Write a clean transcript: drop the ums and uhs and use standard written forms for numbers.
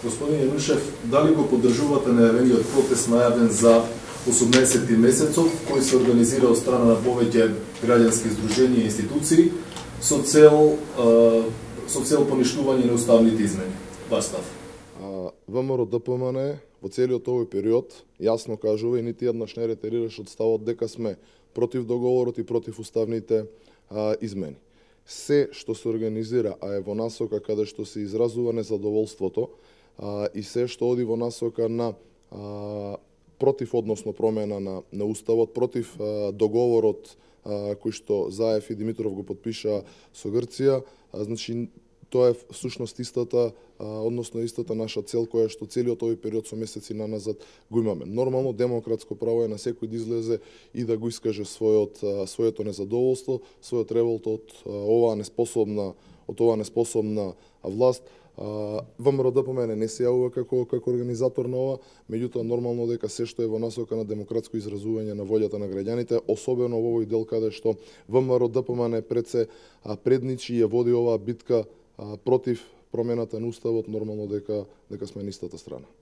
Господин Јанушев, дали го поддржувате најавениот протест најавен за 18 месецов, кој се организира од страна на повеќе граѓански здруженија и институции со цел поништување на уставните измени? Ваш став? ВМРО ДПМН во целиот овој период јасно кажува и нити еднаш не ретерираше од ставот дека сме против договорот и против уставните измени. Се што се организира, а е во насока каде што се изразува незадоволството и се што оди во насока на против, односно промена на уставот, против договорот кој што Заев и Димитров го подпиша со Грција, значи тоа е всушност истата, односно истата наша цел која што целиот овој период со месеци наназад го имаме. Нормално демократско право е на секој да излезе и да го искаже своето незадоволство, својот револт од оваа неспособна власт. ВМРО ДПМН не се јавува како организатор на ова, меѓутоа нормално дека се што е во насока на демократско изразување на волјата на граѓаните, особено во овој дел каде што ВМРО ДПМН пред се предничи и ја води оваа битка против промената на уставот, нормално дека сме на истата страна.